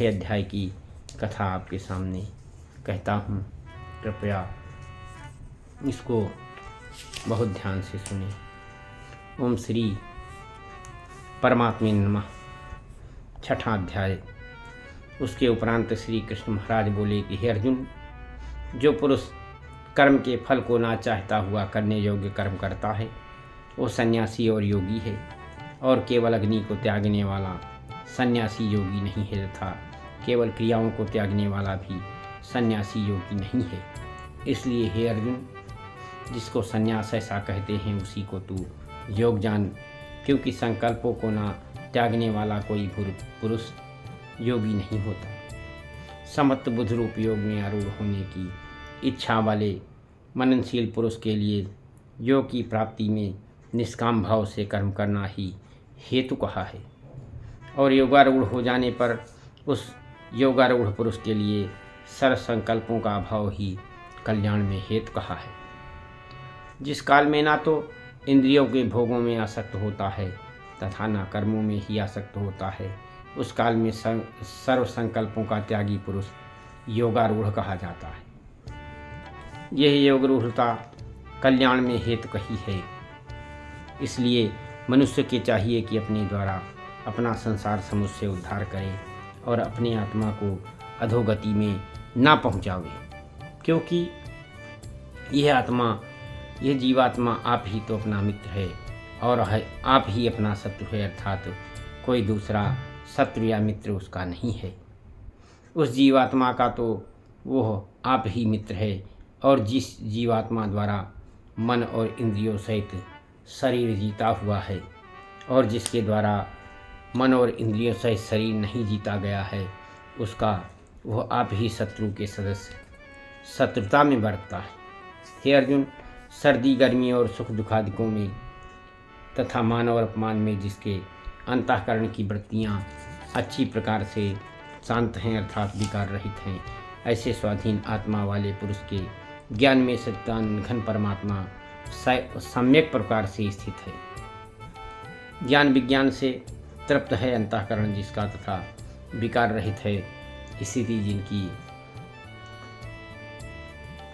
छठे अध्याय की कथा आपके सामने कहता हूँ। कृपया इसको बहुत ध्यान से सुने। ओम श्री परमात्मे नमः। छठा अध्याय। उसके उपरांत श्री कृष्ण महाराज बोले कि हे अर्जुन, जो पुरुष कर्म के फल को ना चाहता हुआ करने योग्य कर्म करता है वो सन्यासी और योगी है, और केवल अग्नि को त्यागने वाला सन्यासी योगी नहीं है, तथा केवल क्रियाओं को त्यागने वाला भी सन्यासी योगी नहीं है। इसलिए हे अर्जुन, जिसको सन्यास ऐसा कहते हैं उसी को तू योग जान, क्योंकि संकल्पों को ना त्यागने वाला कोई पुरुष योगी नहीं होता। समत्व बुद्ध रूप योग में आरूढ़ होने की इच्छा वाले मननशील पुरुष के लिए योग की प्राप्ति में निष्काम भाव से कर्म करना ही हेतु कहा है, और योगारूढ़ हो जाने पर उस योगारूढ़ पुरुष के लिए सर्व संकल्पों का अभाव ही कल्याण में हेतु कहा है। जिस काल में ना तो इंद्रियों के भोगों में आसक्त होता है तथा ना कर्मों में ही आसक्त होता है, उस काल में सर्व संकल्पों का त्यागी पुरुष योगारूढ़ कहा जाता है। यह योगारूढ़ता कल्याण में हेतु कही है। इसलिए मनुष्य के चाहिए कि अपने द्वारा अपना संसार समुद्र से उद्धार करे और अपनी आत्मा को अधोगति में ना पहुँचावे, क्योंकि यह जीवात्मा आप ही तो अपना मित्र है और आप ही अपना शत्रु है, अर्थात कोई दूसरा शत्रु या मित्र उसका नहीं है। उस जीवात्मा का तो वो आप ही मित्र है, और जिस जीवात्मा द्वारा मन और इंद्रियों सहित शरीर जीता हुआ है और जिसके द्वारा मन और इंद्रियों सहित शरीर नहीं जीता गया है, उसका वह आप ही शत्रु के सदस्य शत्रुता में बरतता है। हे अर्जुन, सर्दी गर्मी और सुख दुखादिकों में तथा मान और अपमान में जिसके अंतःकरण की वृत्तियाँ अच्छी प्रकार से शांत हैं, अर्थात विकार रहित हैं, ऐसे स्वाधीन आत्मा वाले पुरुष के ज्ञान में सच्चिदानंद घन परमात्मा सम्यक प्रकार से स्थित है। ज्ञान विज्ञान से तृप्त है अंतःकरण जिसका तथा विकार रहित है स्थिति जिनकी,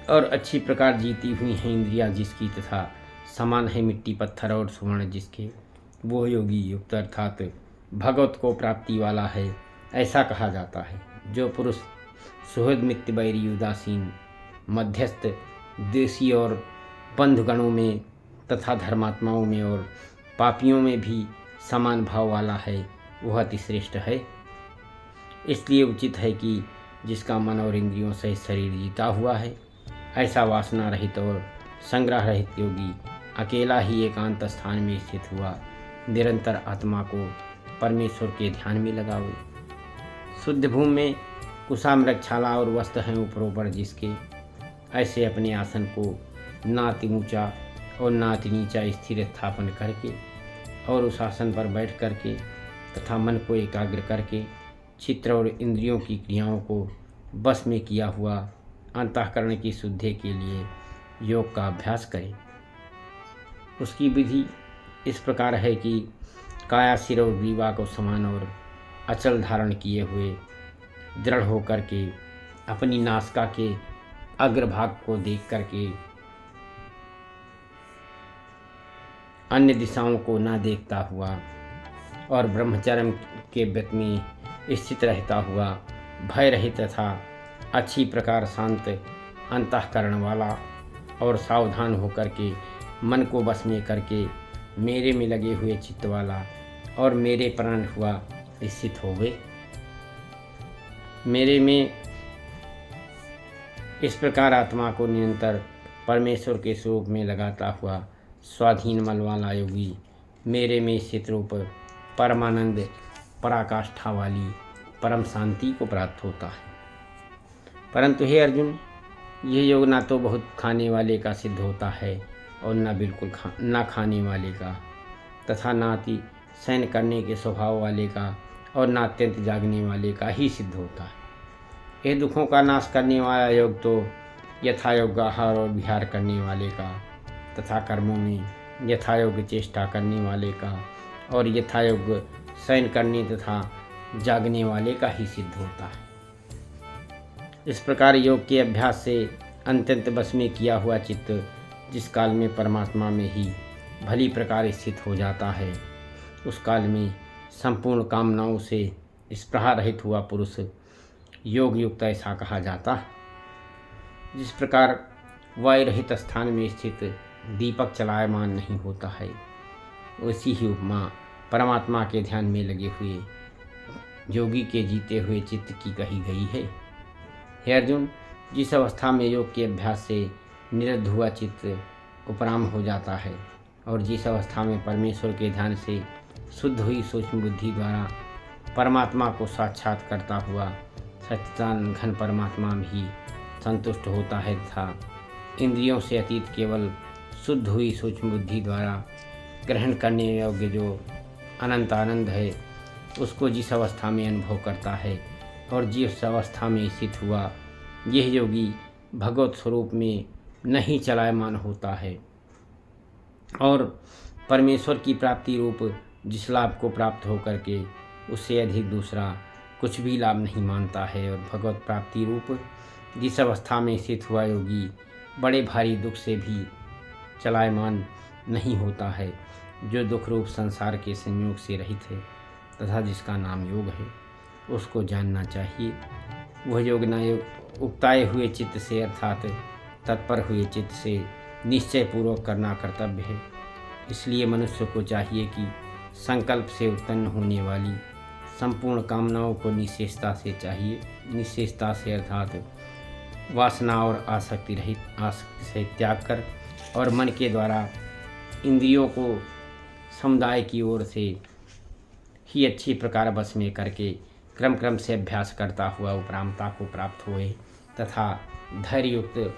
और अच्छी प्रकार जीती हुई हैं इंद्रियां जिसकी, तथा समान है मिट्टी पत्थर और सुवर्ण जिसके, वो योगी युक्त अर्थात भगवत को प्राप्ति वाला है, ऐसा कहा जाता है। जो पुरुष सुहृद मित्र बैरी उदासीन मध्यस्थ देशी और बंधुगणों में तथा धर्मात्माओं में और पापियों में भी समान भाव वाला है, वह अतिश्रेष्ठ है। इसलिए उचित है कि जिसका मन और इंद्रियों से शरीर जीता हुआ है, ऐसा वासना रहित और संग्रह रहित योगी अकेला ही एकांत स्थान में स्थित हुआ निरंतर आत्मा को परमेश्वर के ध्यान में लगाओ। शुद्ध भूमि में कुशामृगशाला और वस्त्र हैं ऊपरों जिसके, ऐसे अपने आसन को ना अति ऊंचा और ना अति नीचा स्थिर स्थापन करके और उस आसन पर बैठ करके तथा मन को एकाग्र करके चित्त और इंद्रियों की क्रियाओं को बस में किया हुआ अंतःकरण की शुद्धि के लिए योग का अभ्यास करें। उसकी विधि इस प्रकार है कि काया सिर और ग्रीवा को समान और अचल धारण किए हुए दृढ़ होकर के अपनी नासिका के अग्रभाग को देख करके अन्य दिशाओं को ना देखता हुआ और ब्रह्मचर्य के व्रत में स्थित रहता हुआ भय रहित तथा अच्छी प्रकार शांत अंतःकरण वाला और सावधान होकर के मन को बस में करके मेरे में लगे हुए चित्त वाला और मेरे प्राण हुआ स्थित होवे। मेरे में इस प्रकार आत्मा को निरंतर परमेश्वर के स्वरूप में लगाता हुआ स्वाधीन मन वाला योगी मेरे में स्थित रूप परमानंद पराकाष्ठा वाली परम शांति को प्राप्त होता है। परंतु हे अर्जुन, यह योग ना तो बहुत खाने वाले का सिद्ध होता है और ना बिल्कुल ना खाने वाले का, तथा ना अति शयन करने के स्वभाव वाले का और ना अत्यंत जागने वाले का ही सिद्ध होता है। ये दुखों का नाश करने वाला योग तो यथायोग आहार और विहार करने वाले का तथा कर्मों में यथायोग चेष्टा करने वाले का और यथायोग शयन करने तथा जागने वाले का ही सिद्ध होता है। इस प्रकार योग के अभ्यास से अत्यंत बस में किया हुआ चित्त जिस काल में परमात्मा में ही भली प्रकार स्थित हो जाता है, उस काल में संपूर्ण कामनाओं से स्पृहा रहित हुआ पुरुष योग युक्त ऐसा कहा जाता है। जिस प्रकार वायु रहित स्थान में स्थित दीपक चलायमान नहीं होता है, वैसी ही उपमा परमात्मा के ध्यान में लगे हुए योगी के जीते हुए चित्त की कही गई है। हे अर्जुन, जिस अवस्था में योग के अभ्यास से निरुद्ध हुआ चित्त उपराम हो जाता है और जिस अवस्था में परमेश्वर के ध्यान से शुद्ध हुई सूक्ष्म बुद्धि द्वारा परमात्मा को साक्षात करता हुआ सच्चिदानंद घन परमात्मा भी संतुष्ट होता है तथा इंद्रियों से अतीत केवल शुद्ध हुई सूक्ष्म बुद्धि द्वारा ग्रहण करने योग्य जो अनंत आनंद है, उसको जिस अवस्था में अनुभव करता है और जिस अवस्था में स्थित हुआ यह योगी भगवत स्वरूप में नहीं चलायमान होता है और परमेश्वर की प्राप्ति रूप जिस लाभ को प्राप्त होकर के उससे अधिक दूसरा कुछ भी लाभ नहीं मानता है और भगवत प्राप्ति रूप जिस अवस्था में स्थित हुआ योगी बड़े भारी दुख से भी चलायमान नहीं होता है, जो दुख रूप संसार के संयोग से रहित है तथा जिसका नाम योग है, उसको जानना चाहिए। वह योग न उक्ताए हुए चित्त से अर्थात तत्पर हुए चित्त से निश्चय पूर्वक करना कर्तव्य है। इसलिए मनुष्य को चाहिए कि संकल्प से उत्पन्न होने वाली संपूर्ण कामनाओं को निशेषता से चाहिए, निशेषता से अर्थात वासना और आसक्ति रहित आसक्ति से त्याग कर और मन के द्वारा इंद्रियों को समुदाय की ओर से ही अच्छी प्रकार बस में करके क्रम क्रम से अभ्यास करता हुआ उपरामता को प्राप्त हुए तथा धैर्ययुक्त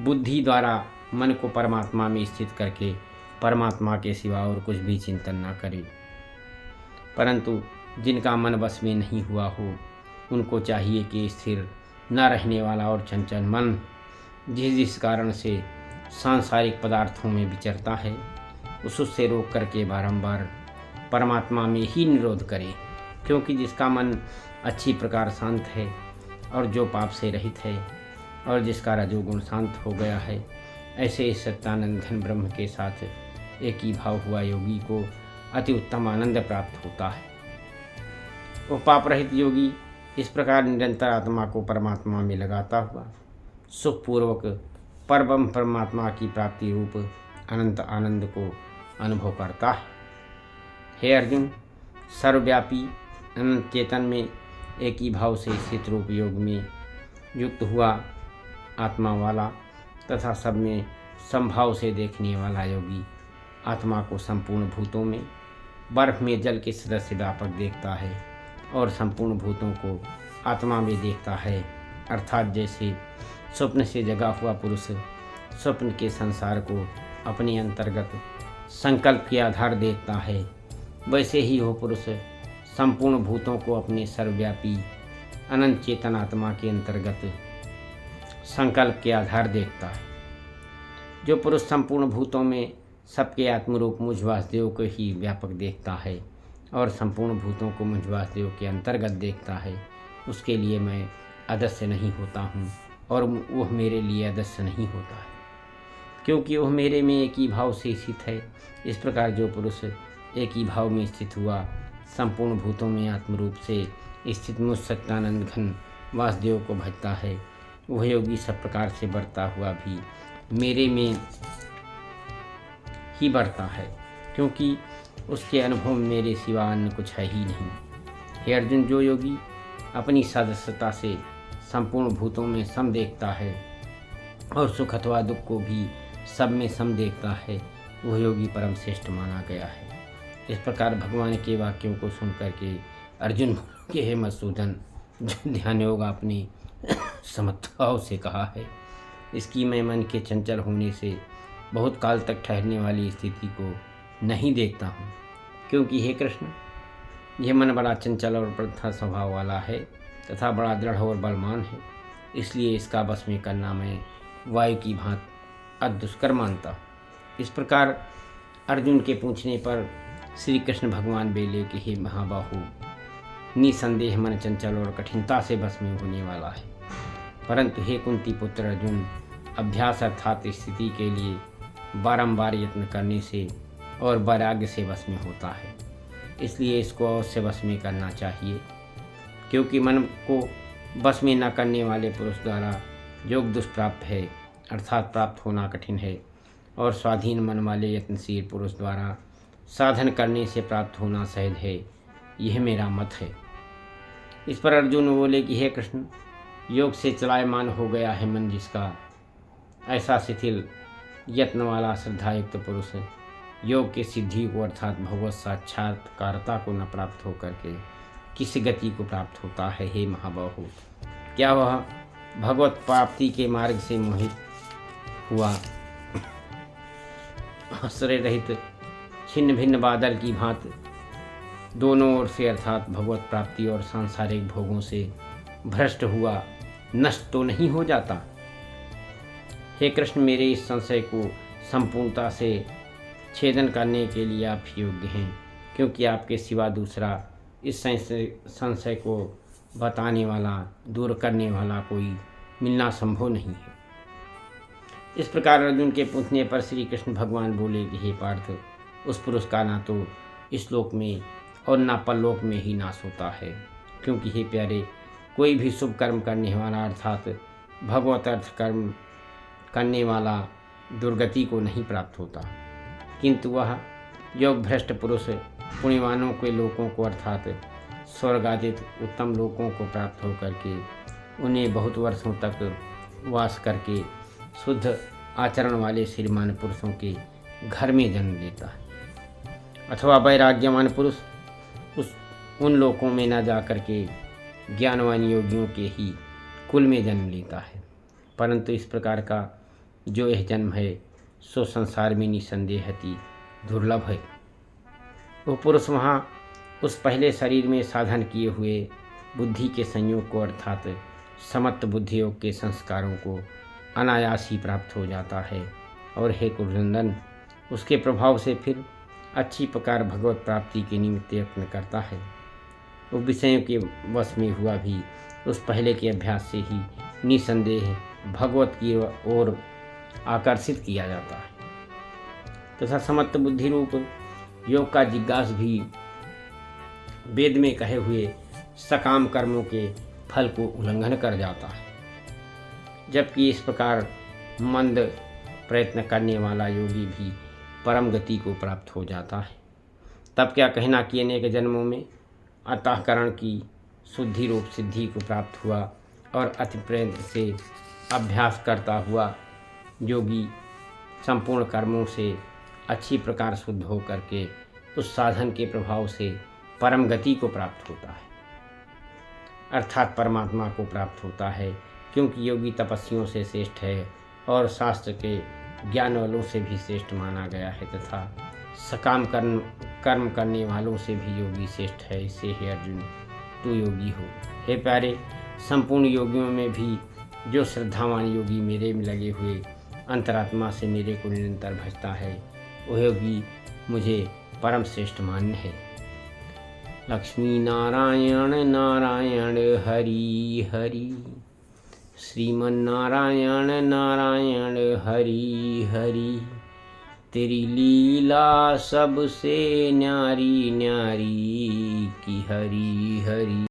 बुद्धि द्वारा मन को परमात्मा में स्थित करके परमात्मा के सिवा और कुछ भी चिंतन न करे। परंतु जिनका मन बस में नहीं हुआ हो, उनको चाहिए कि स्थिर न रहने वाला और चंचल मन जिस जिस कारण से सांसारिक पदार्थों में विचरता है, उससे रोक करके बारंबार परमात्मा में ही निरोध करे। क्योंकि जिसका मन अच्छी प्रकार शांत है और जो पाप से रहित है और जिसका रजोगुण शांत हो गया है, ऐसे इस सच्चिदानंद घन ब्रह्म के साथ एक ही भाव हुआ योगी को अति उत्तम आनंद प्राप्त होता है। वो पाप रहित योगी इस प्रकार निरंतर आत्मा को परमात्मा में लगाता हुआ सुखपूर्वक परब्रह्म परमात्मा की प्राप्ति रूप अनंत आनंद को अनुभव करता है। हे अर्जुन, सर्वव्यापी अनंत चेतन में एक ही भाव से स्थित रूप योग में युक्त हुआ आत्मा वाला तथा सब में समभाव से देखने वाला योगी आत्मा को संपूर्ण भूतों में बर्फ में जल के सदस्य व्यापक देखता है और संपूर्ण भूतों को आत्मा में देखता है। अर्थात जैसे स्वप्न से जगा हुआ पुरुष स्वप्न के संसार को अपने अंतर्गत संकल्प के आधार देखता है, वैसे ही वो पुरुष संपूर्ण भूतों को अपने सर्वव्यापी अनंत चेतन आत्मा के अंतर्गत संकल्प के आधार देखता है। जो पुरुष संपूर्ण भूतों में सबके आत्मरूप मुझ वासुदेव को ही व्यापक देखता है और संपूर्ण भूतों को मुझ वासुदेव के अंतर्गत देखता है, उसके लिए मैं अदस्य नहीं होता हूँ और वह मेरे लिए अदस्य नहीं होता है, क्योंकि वह मेरे में एक ही भाव से स्थित है। इस प्रकार जो पुरुष एक ही भाव में स्थित हुआ संपूर्ण भूतों में आत्मरूप से स्थित मुझ सच्चिदानंद घन वासुदेव को भजता है, वह योगी सब प्रकार से बढ़ता हुआ भी मेरे में ही बढ़ता है, क्योंकि उसके अनुभव में मेरे सिवा अन्य कुछ है ही नहीं। हे अर्जुन, जो योगी अपनी सदस्यता से संपूर्ण भूतों में सम देखता है और सुख अथवा दुख को भी सब में सम देखता है, वह योगी परम श्रेष्ठ माना गया है। इस प्रकार भगवान के वाक्यों को सुन करके अर्जुन के हे मधुसूदन, जो ध्यान योग आपने समत्भाव से कहा है, इसकी मैं मन के चंचल होने से बहुत काल तक ठहरने वाली स्थिति को नहीं देखता हूँ, क्योंकि हे कृष्ण, यह मन बड़ा चंचल और प्रथा स्वभाव वाला है तथा बड़ा दृढ़ और बलवान है, इसलिए इसका बस में करना मैं वायु की भांति अति दुष्कर मानता हूँ। इस प्रकार अर्जुन के पूछने पर श्री कृष्ण भगवान बेले कि हे महाबाहु, निसंदेह मन चंचल और कठिनता से बस में होने वाला है, परंतु हे कुंती पुत्र अर्जुन, अभ्यास अर्थात स्थिति के लिए बारंबार यत्न करने से और वैराग्य से वश में होता है। इसलिए इसको अवश्य वश में करना चाहिए, क्योंकि मन को वश में न करने वाले पुरुष द्वारा योग दुष्प्राप्त है, अर्थात प्राप्त होना कठिन है, और स्वाधीन मन वाले यत्नशील पुरुष द्वारा साधन करने से प्राप्त होना सहज है। यह मेरा मत है। इस पर अर्जुन बोले कि हे कृष्ण, योग से चलायमान हो गया है मन जिसका, ऐसा शिथिल यत्न वाला श्रद्धायुक्त पुरुष योग के सिद्धि को अर्थात भगवत साक्षात्कारता को न प्राप्त होकर के किस गति को प्राप्त होता है। हे महाबाहु, क्या वह भगवत प्राप्ति के मार्ग से मोहित हुआ आश्रय रहित छिन्न भिन्न बादल की भांति दोनों ओर से अर्थात भगवत प्राप्ति और सांसारिक भोगों से भ्रष्ट हुआ नष्ट तो नहीं हो जाता? हे कृष्ण, मेरे इस संशय को संपूर्णता से छेदन करने के लिए आप योग्य हैं, क्योंकि आपके सिवा दूसरा इस संशय को बताने वाला, दूर करने वाला कोई मिलना संभव नहीं है। इस प्रकार अर्जुन के पूछने पर श्री कृष्ण भगवान बोले कि हे पार्थ, उस पुरुष का ना तो इस लोक में और ना परलोक में ही नाश होता है, क्योंकि हे प्यारे, कोई भी शुभ कर्म करने वाला अर्थात भगवत अर्थ कर्म करने वाला दुर्गति को नहीं प्राप्त होता, किंतु वह योग भ्रष्ट पुरुष पुण्यवानों के लोकों को अर्थात स्वर्गादित उत्तम लोकों को प्राप्त होकर के उन्हें बहुत वर्षों तक वास करके शुद्ध आचरण वाले श्रीमान पुरुषों के घर में जन्म लेता है, अथवा वैराग्यवान पुरुष उन लोकों में न जाकर के ज्ञानवान योगियों के ही कुल में जन्म लेता है। परंतु इस प्रकार का जो यह जन्म है सो संसार में निसंदेह अति दुर्लभ है। वो पुरुष वहाँ उस पहले शरीर में साधन किए हुए बुद्धि के संयोग को अर्थात समत्त बुद्धि योग के संस्कारों को अनायास ही प्राप्त हो जाता है, और हे कुरुनंदन, उसके प्रभाव से फिर अच्छी प्रकार भगवत प्राप्ति के निमित्त यत्न करता है। वो विषयों के वश में हुआ भी उस पहले के अभ्यास से ही निसंदेह भगवत की ओर आकर्षित किया जाता है, तथा समत्त बुद्धि रूप योग का जिज्ञास भी वेद में कहे हुए सकाम कर्मों के फल को उल्लंघन कर जाता है, जबकि इस प्रकार मंद प्रयत्न करने वाला योगी भी परम गति को प्राप्त हो जाता है। तब क्या कहना कि अनेक जन्मों में अंतःकरण की शुद्धि रूप सिद्धि को प्राप्त हुआ और अति प्रयत्न से अभ्यास करता हुआ योगी संपूर्ण कर्मों से अच्छी प्रकार शुद्ध हो करके उस साधन के प्रभाव से परम गति को प्राप्त होता है, अर्थात परमात्मा को प्राप्त होता है, क्योंकि योगी तपस्वियों से श्रेष्ठ है और शास्त्र के ज्ञान वालों से भी श्रेष्ठ माना गया है, तथा सकाम कर्म करने वालों से भी योगी श्रेष्ठ है। इससे हे अर्जुन, तू योगी हो। हे प्यारे, संपूर्ण योगियों में भी जो श्रद्धावान योगी मेरे में लगे हुए अंतरात्मा से मेरे को निरंतर भजता है, वह योगी मुझे परम श्रेष्ठ मान्य है। लक्ष्मी नारायण नारायण हरि हरि, श्रीमन नारायण नारायण हरि हरि, तेरी लीला सबसे न्यारी न्यारी की हरि हरि।